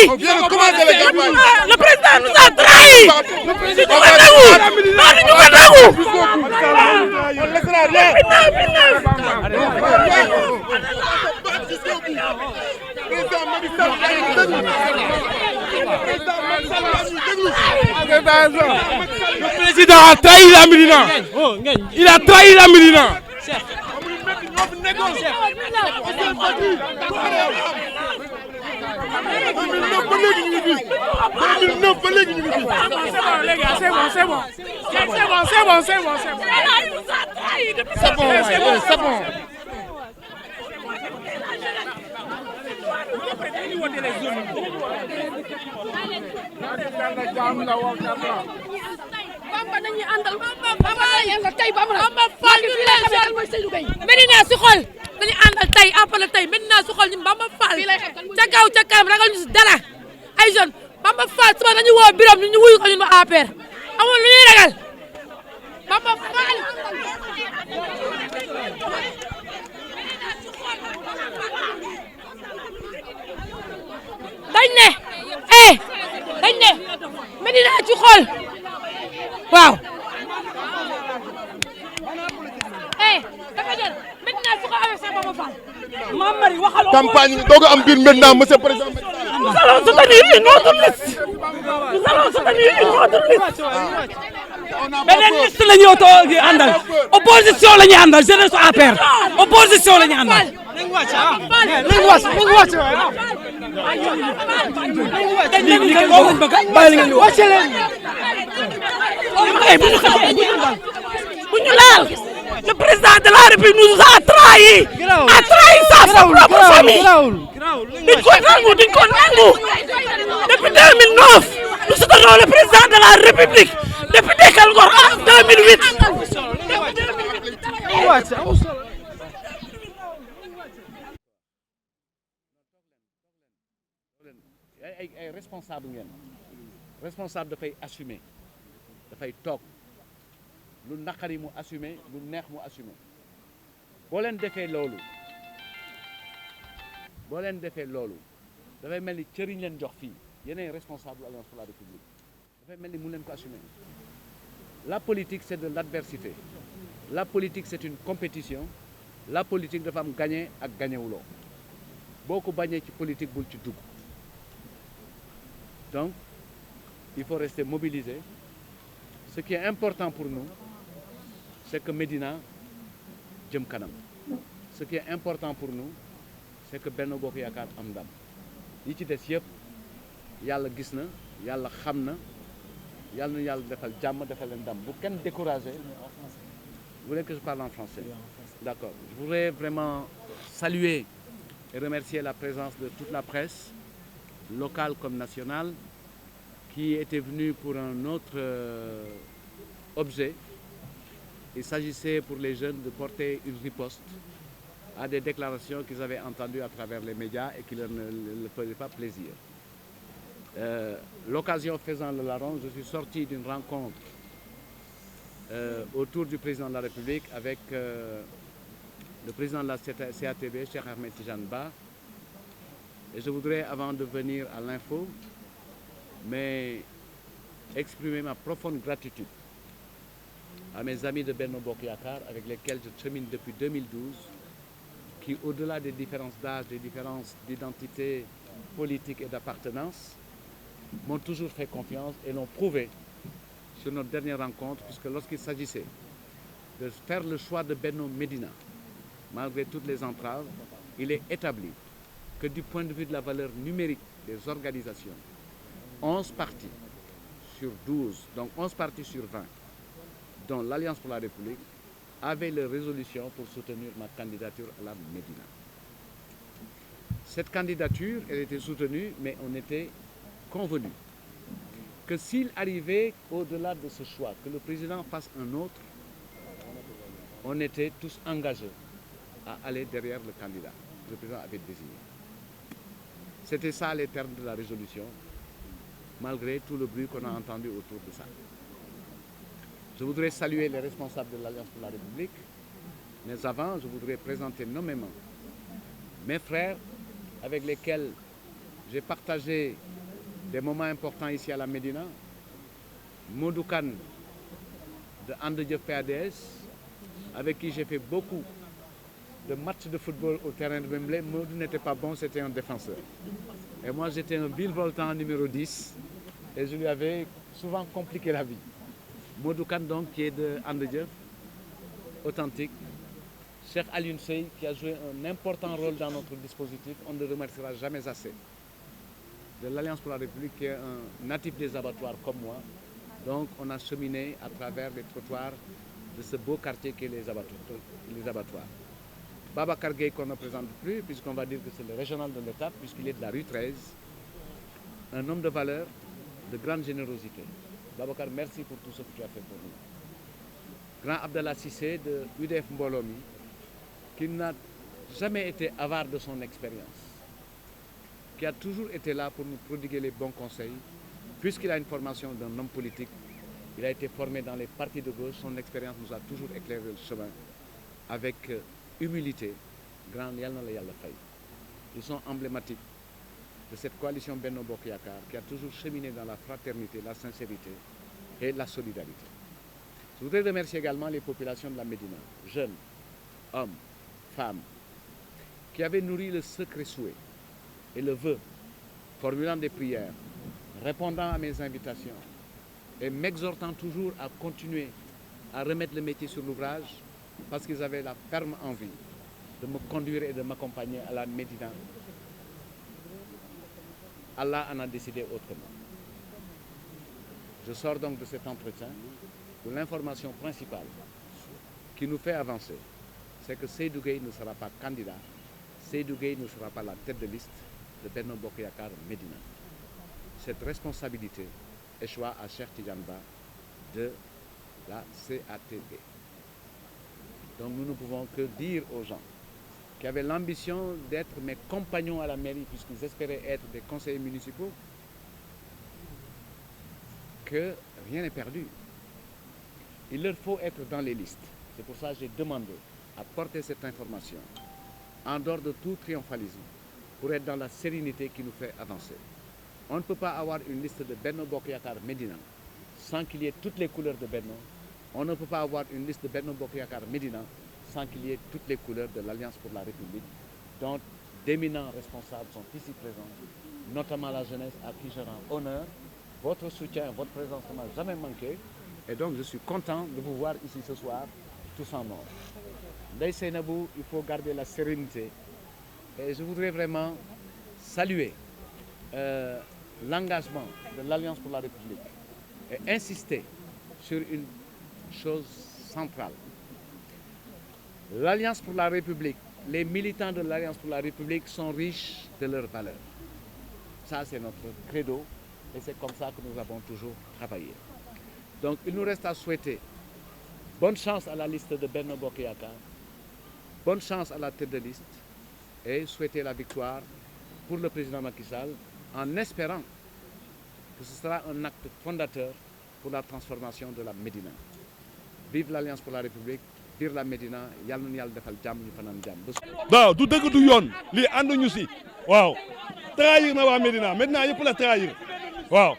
On vient de commencer la campagne. Le président nous a trahis. On laissera rien. Le président a trahi la Médina. Il a trahi la Médina. C'est bon. Bamba dañuy àndal Bamba tey Bamba Fall ñu Médina si xol dañuy àndal tey appale tey Médina si xol ñu Bamba Fall ca kaw ca kanam ragal ñu si dara ay jeune Bamba Fall suba dañu woo birom ñu wuyu ko ñun ba APR amul lu ñuy ragal Bamba Fall dañ ne Médina ci xol waaw campagne doog a am biir maintenant monsieur président. Nous allons soutenir notre liste. Nous allons soutenir notre liste. beneen liste la ñu àndal opposition la ñu àndal jeunesse APR opposition la ñu àndal. bu ñu laal le président de la République nous a trahi sa propre famille duñ ko nangu depuis 2009 nous soutenons le président de la République depuis Dekkal Ngor en 2008 ay responsable ngeen responsable dafay assumer dafay toog lu naqari mu assumer lu neex mu assumer boo leen defee loolu dafay mel ni cëriñ leen jox fii yeneen responsable Alliance pour la République dafay mel ni mu leen ko assumer la politique c'est de l'adversité la politique c'est une compétition la politique dafa am gagné ak gagnewuloo boo ko bañee ci politique bul ci dugg donc il faut rester mobilisé ce qui est important pour nous c'est que Médina jëm kanam ce qui est important pour nous c'est que Benno Bokk Yaakaar am ndam yi ci des yëpp yàlla gis na yàlla xam na yàlla na yàlla defal jàmm defal leen ndam bu kenn découragé. Vous voulez que je parle en français? D'accord. Je voudrais vraiment saluer et remercier la présence de toute la presse, locale comme nationale, qui était venue pour un autre objet. Il s'agissait pour les jeunes de porter une riposte à des déclarations qu'ils avaient entendues à travers les médias et qui leur ne faisaient pas plaisir. L'occasion faisant le larron, je suis sorti d'une rencontre autour du président de la République avec le président de la CATB, Cheikh Ahmed Tidiane Ba. Et je voudrais, avant de venir à l'info, mais exprimer ma profonde gratitude à mes amis de Benno Bokk Yaakaar avec lesquels je chemine depuis 2012, qui, au-delà des différences d'âge, des différences d'identité politique et d'appartenance, m'ont toujours fait confiance et l'ont prouvé sur notre dernière rencontre, puisque lorsqu'il s'agissait de faire le choix de Benno Médina, malgré toutes les entraves, il est établi que du point de vue de la valeur numérique des organisations, 11 partis sur 12, donc 11 partis sur 20, dont l'Alliance pour la République, avaient leur résolution pour soutenir ma candidature à la Médina. Cette candidature, elle était soutenue, mais on était convenu que s'il arrivait au-delà de ce choix, que le président fasse un autre, on était tous engagés à aller derrière le candidat que le président avait désigné. C'était ça les termes de la résolution malgré tout le bruit qu'on a entendu autour de ça. Je voudrais saluer les responsables de l'Alliance pour la République, mais avant, je voudrais présenter nommément mes frères avec lesquels j'ai partagé des moments importants ici à la Médina, Modou Kane de And Jëf PADS, avec qui j'ai fait beaucoup de matchs de football au terrain de Wembley. Modou n'était pas bon, c'était un défenseur. Et moi, j'étais un virevoltant numéro 10 et je lui avais souvent compliqué la vie. Modou Kane, donc, qui est de And Jëf, authentique. Cheikh Alioune Seye, qui a joué un important rôle dans notre dispositif, on ne le remerciera jamais assez. De l'Alliance pour la République, qui est un natif des abattoirs comme moi. Donc, on a cheminé à travers les trottoirs de ce beau quartier qu'est les abattoirs. Babacar Gueye, qu'on ne présente plus, puisqu'on va dire que c'est le régional de l'État, puisqu'il est de la rue 13. Un homme de valeur, de grande générosité. Babacar, merci pour tout ce que tu as fait pour nous. Grand Abdallah Cissé de UDF Mbolomi, qui n'a jamais été avare de son expérience, qui a toujours été là pour nous prodiguer les bons conseils, puisqu'il a une formation d'un homme politique. Il a été formé dans les partis de gauche, son expérience nous a toujours éclairé le chemin avec humilité. Grand Yalna la Yalla Faye. Ils sont emblématiques de cette coalition Benno Bokk Yakaar qui a toujours cheminé dans la fraternité, la sincérité et la solidarité. Je voudrais remercier également les populations de la Médina, jeunes, hommes, femmes, qui avaient nourri le secret souhait et le vœu, formulant des prières, répondant à mes invitations et m'exhortant toujours à continuer à remettre le métier sur l'ouvrage parce qu'ils avaient la ferme envie de me conduire et de m'accompagner à la Médina. Allah en a décidé autrement. Je sors donc de cet entretien où l'information principale qui nous fait avancer, c'est que Seydou Gueye ne sera pas candidat, Seydou Gueye ne sera pas la tête de liste de Benno Bokk Yakaar Médina. Cette responsabilité échoua à Cheikh Tidiane Ba de la CATB. Donc nous ne pouvons que dire aux gens qui avaient l'ambition d'être mes compagnons à la mairie, puisqu'ils espéraient être des conseillers municipaux, que rien n'est perdu. Il leur faut être dans les listes. C'est pour ça que j'ai demandé à porter cette information en dehors de tout triomphalisme pour être dans la sérénité qui nous fait avancer. On ne peut pas avoir une liste de Benno Bokk Yakaar Médina sans qu'il y ait toutes les couleurs de Benno. On ne peut pas avoir une liste de Benno Bokk Yakaar Médina sans qu'il y ait toutes les couleurs de l'Alliance pour la République, dont d'éminents responsables sont ici présents, notamment la jeunesse à qui je rends honneur. Votre soutien, votre présence ne m'a jamais manqué. Et donc je suis content de vous voir ici ce soir, tous en ordre. Ndeye Seynabou, il faut garder la sérénité. Et je voudrais vraiment saluer l'engagement de l'Alliance pour la République et insister sur une chose centrale. L'Alliance pour la République, les militants de l'Alliance pour la République sont riches de leurs valeurs. Ça, c'est notre credo et c'est comme ça que nous avons toujours travaillé. Donc, il nous reste à souhaiter bonne chance à la liste de Benno Bokk Yakaar, bonne chance à la tête de liste et souhaiter la victoire pour le président Macky Sall en espérant que ce sera un acte fondateur pour la transformation de la Médina. Vive l'Alliance pour la République, vive la Médina, yàlla na yàlla defal jàmm ñu fanaan jàmm. waaw du dëgg du yoon lii ànduñu si waaw trahir na waa Médina Médina yëpp la trahir waaw.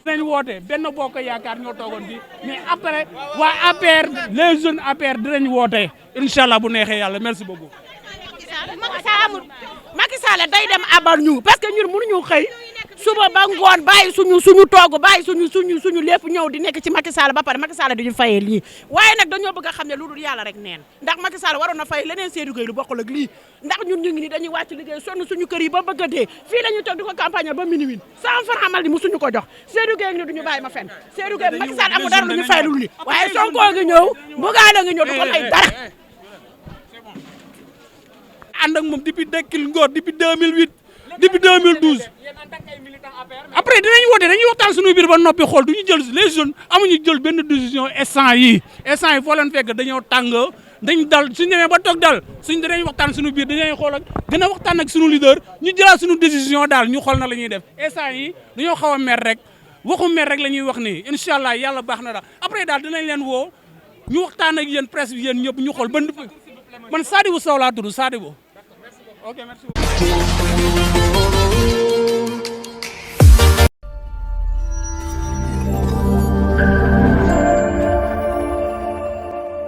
dinañ woote Benno Bokk Yakaar ñoo toogoon bi mais après waa APR les jeunes APR dinañ woote incha allah bu neexee yàlla merci beaucoup. Macky Sall day dem abal ñu parce que ñun mënuñu xëy suba ba ngoon bàyyi suñu togg bàyyi suñu lépp ñëw di nekk ci Macky Sall ba pare Macky Sall duñu fayee lii waaye nag dañoo bëgg a xam ne lu dul yàlla rek neen ndax Macky Sall waroon na fay leneen Seydou Gueye lu bokkul ak lii ndax ñun ñu ngi ni dañuy wàcc liggéey sonn suñu kër yi ba bëgg a dee fii la ñuy toog di ko campagne ba minuit 100 francs amal di mu suñu ko jox Seydou Gueye ngi ni duñu bàyyi ma fenn Seydou Gueye Macky Sall amul dara lu ñu fay lu lii waaye Sonko ngi ñëw Bougane ngi ñëw du ko fay dara ànd ak moom depuis Dekkil Ngor depuis 2008 depuis 2012 après dinañ woote dañuy waxtaan suñu biir ba noppi xool du ñu jël les jeunes amuñu jël benn décision instant yi foo leen fekk dañoo tàng dañ dal suñu demee ba toog dal suñ danañ waxtaan suñu biir dañuy xool ak gën a waxtaan ak suñu leader ñu jëlaat suñu décision daal ñu xool na la ñuy def instant yi dañoo xaw a mer rek waxu mer rek la ñuy wax nii incha allah yàlla baax na daal après daal dinañ leen woo ñu waxtaan ak yéen presse bi yéen ñëpp ñu xool ban man Sadibou Sow laa tudd Sadibou ok merci beaucoup